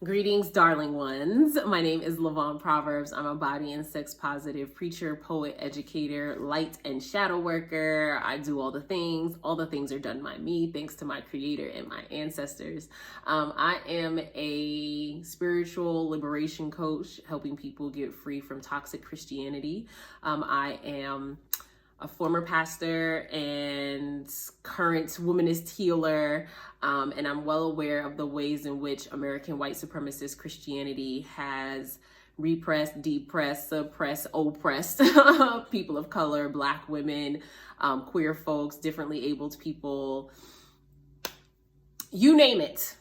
Greetings, darling ones. My name is Lavon Proverbs. I'm a body and sex positive preacher, poet, educator, light and shadow worker. I do all the things. All the things are done by me, thanks to my creator and my ancestors. I am a spiritual liberation coach, helping people get free from toxic Christianity. I am a former pastor and current womanist healer, and I'm well aware of the ways in which American white supremacist Christianity has repressed, depressed, suppressed, oppressed people of color, Black women, queer folks, differently abled people, you name it,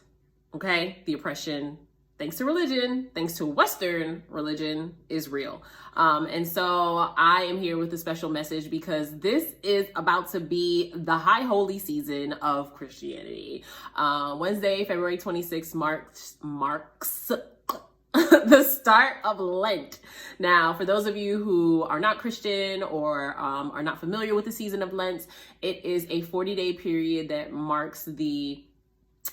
okay? The oppression, thanks to religion, thanks to Western religion, is real. And so I am here with a special message because this is about to be the high holy season of Christianity. Wednesday, February 26th marks the start of Lent. Now, for those of you who are not Christian or are not familiar with the season of Lent, it is a 40-day period that marks the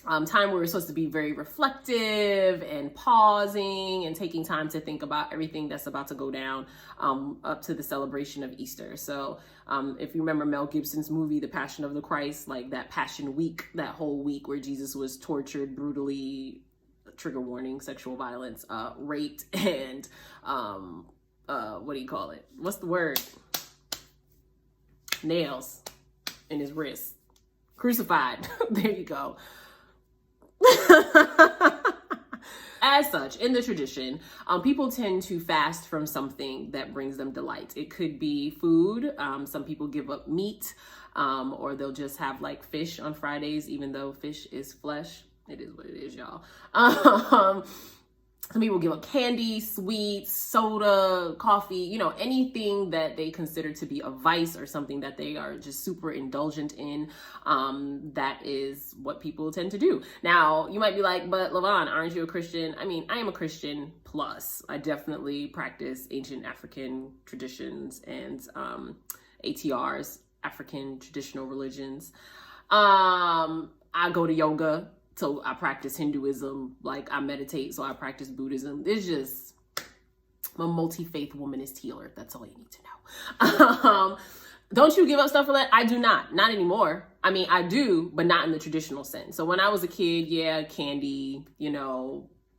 time where we're supposed to be very reflective and pausing and taking time to think about everything that's about to go down up to the celebration of Easter. So if you remember Mel Gibson's movie, The Passion of the Christ, like that Passion Week, that whole week where Jesus was tortured, brutally, trigger warning, sexual violence, raped, and what do you call it? What's the word? Nails in his wrists. Crucified. There you go. As such, in the tradition, people tend to fast from something that brings them delight. It could be food. Some people give up meat, or they'll just have like fish on Fridays, even though fish is flesh. It is what it is, y'all. Some people give up candy, sweets, soda, coffee, anything that they consider to be a vice or something that they are just super indulgent in. That is what people tend to do. Now, you might be like, but Lavon, aren't you a Christian? I mean, I am a Christian plus. I definitely practice ancient African traditions and ATRs, African traditional religions. I go to yoga. So I practice Hinduism, like I meditate, so I practice Buddhism. It's just, I'm a multi-faith womanist healer. That's all you need to know. Don't you give up stuff for that? I do not anymore. I mean, I do, but not in the traditional sense. So when I was a kid, yeah, candy,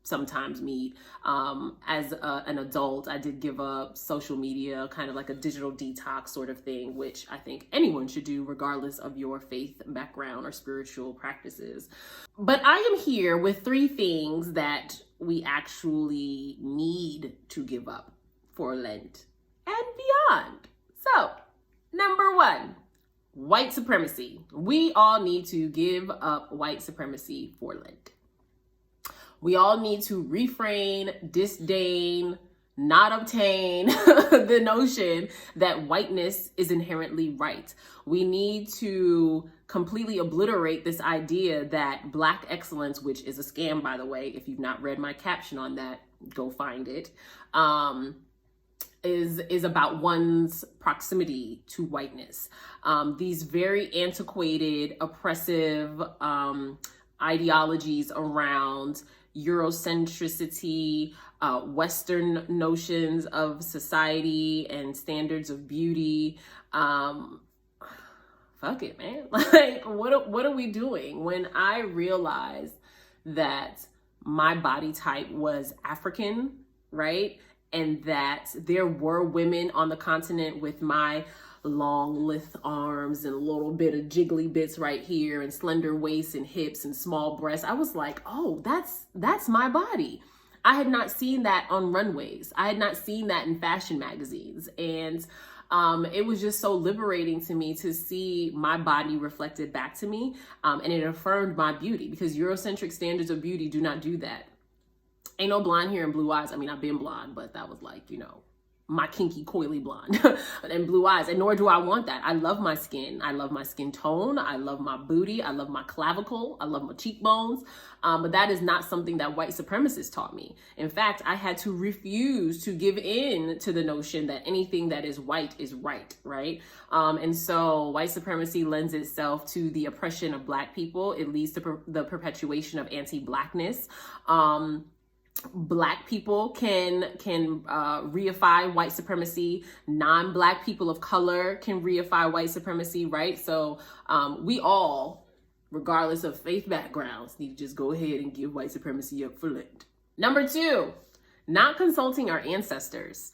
sometimes meat. As an adult, I did give up social media, kind of like a digital detox sort of thing, which I think anyone should do regardless of your faith background or spiritual practices. But I am here with 3 things that we actually need to give up for Lent and beyond. So, number 1, white supremacy. We all need to give up white supremacy for Lent. We all need to refrain, disdain, not obtain the notion that whiteness is inherently right. We need to completely obliterate this idea that Black excellence, which is a scam, by the way. If you've not read my caption on that, go find it. Is about one's proximity to whiteness. These very antiquated, oppressive ideologies around Eurocentricity, Western notions of society and standards of beauty. Fuck it, man. Like, what are we doing? When I realized that my body type was African, right? And that there were women on the continent with my long, lithe arms and a little bit of jiggly bits right here and slender waists and hips and small breasts. I was like, oh, that's my body. I had not seen that on runways. I had not seen that in fashion magazines. And it was just so liberating to me to see my body reflected back to me. And it affirmed my beauty, because Eurocentric standards of beauty do not do that. Ain't no blonde hair and blue eyes. I mean, I've been blonde, but that was like, my kinky, coily blonde and blue eyes. And nor do I want that. I love my skin. I love my skin tone. I love my booty. I love my clavicle. I love my cheekbones. But that is not something that white supremacists taught me. In fact, I had to refuse to give in to the notion that anything that is white is right, right? And so white supremacy lends itself to the oppression of Black people. It leads to the perpetuation of anti-Blackness. Black people can reify white supremacy. Non-Black people of color can reify white supremacy, right? So we all, regardless of faith backgrounds, need to just go ahead and give white supremacy up for Lent. Number 2, not consulting our ancestors.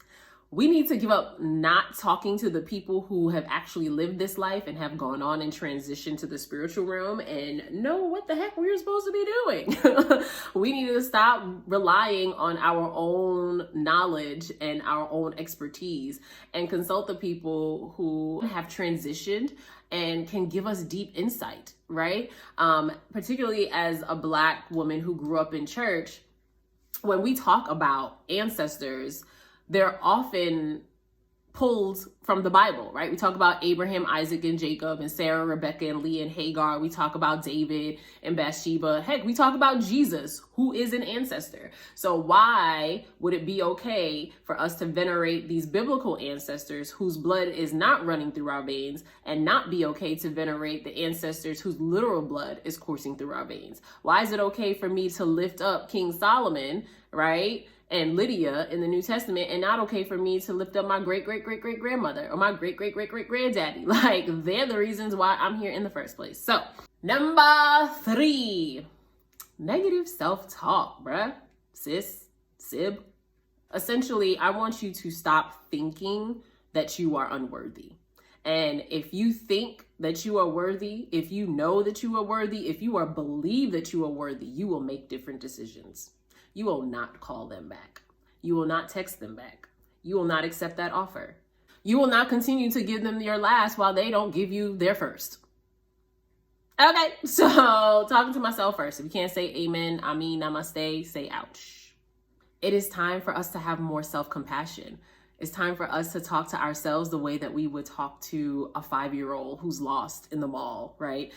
We need to give up not talking to the people who have actually lived this life and have gone on and transitioned to the spiritual realm and know what the heck we're supposed to be doing. We need to stop relying on our own knowledge and our own expertise and consult the people who have transitioned and can give us deep insight, right? Particularly as a Black woman who grew up in church, when we talk about ancestors, they're often pulled from the Bible, right? We talk about Abraham, Isaac, and Jacob, and Sarah, Rebecca, and Leah, and Hagar. We talk about David and Bathsheba. Heck, we talk about Jesus, who is an ancestor. So why would it be okay for us to venerate these biblical ancestors whose blood is not running through our veins, and not be okay to venerate the ancestors whose literal blood is coursing through our veins? Why is it okay for me to lift up King Solomon, right, and Lydia in the New Testament, and not okay for me to lift up my great-great-great-great-grandmother or my great-great-great-great-granddaddy? Like, they're the reasons why I'm here in the first place. So, number 3, negative self-talk, bruh, sis, sib. Essentially, I want you to stop thinking that you are unworthy. And if you think that you are worthy, if you know that you are worthy, if you believe that you are worthy, you will make different decisions. You will not call them back. You will not text them back. You will not accept that offer. You will not continue to give them your last while they don't give you their first. Okay, so talking to myself first. If you can't say amen, I mean, namaste, say ouch. It is time for us to have more self-compassion. It's time for us to talk to ourselves the way that we would talk to a 5-year-old who's lost in the mall, right?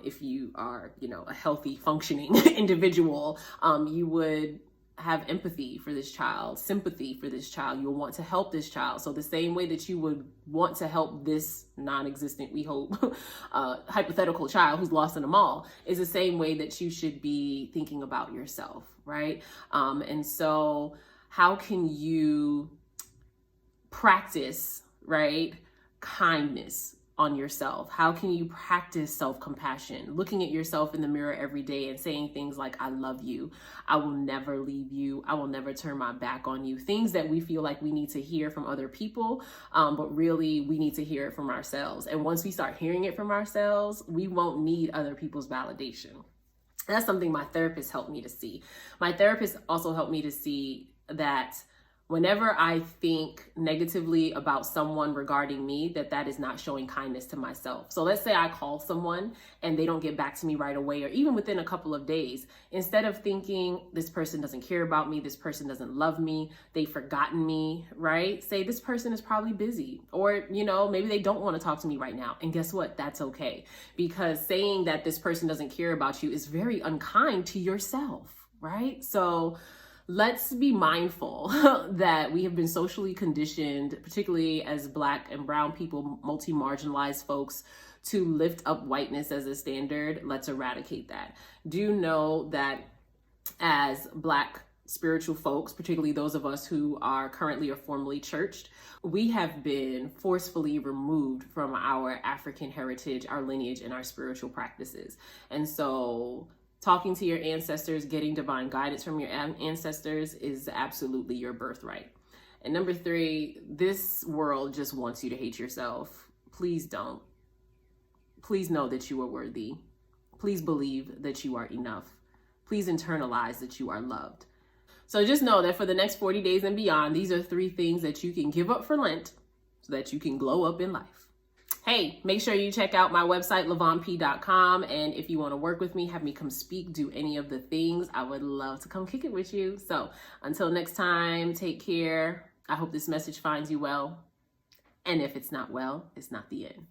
If you are, a healthy, functioning individual, you would have empathy for this child, sympathy for this child. You'll want to help this child. So the same way that you would want to help this non-existent, we hope, hypothetical child who's lost in the mall is the same way that you should be thinking about yourself, right? And so how can you practice, right, kindness on yourself? How can you practice self-compassion? Looking at yourself in the mirror every day and saying things like, I love you, I will never leave you, I will never turn my back on you. Things that we feel like we need to hear from other people, but really we need to hear it from ourselves. And once we start hearing it from ourselves, we won't need other people's validation. That's something my therapist helped me to see. My therapist also helped me to see that whenever I think negatively about someone regarding me, that is not showing kindness to myself. So let's say I call someone and they don't get back to me right away, or even within a couple of days. Instead of thinking this person doesn't care about me, this person doesn't love me, they've forgotten me, right? Say this person is probably busy, or, maybe they don't want to talk to me right now. And guess what? That's okay. Because saying that this person doesn't care about you is very unkind to yourself, right? So let's be mindful that we have been socially conditioned, particularly as Black and brown people, multi-marginalized folks, to lift up whiteness as a standard. Let's eradicate that. Do know that as Black spiritual folks, particularly those of us who are currently or formerly churched, we have been forcefully removed from our African heritage, our lineage, and our spiritual practices. And so talking to your ancestors, getting divine guidance from your ancestors is absolutely your birthright. And number 3, this world just wants you to hate yourself. Please don't. Please know that you are worthy. Please believe that you are enough. Please internalize that you are loved. So just know that for the next 40 days and beyond, these are 3 things that you can give up for Lent so that you can glow up in life. Hey, make sure you check out my website, lavonp.com. And if you want to work with me, have me come speak, do any of the things, I would love to come kick it with you. So until next time, take care. I hope this message finds you well. And if it's not well, it's not the end.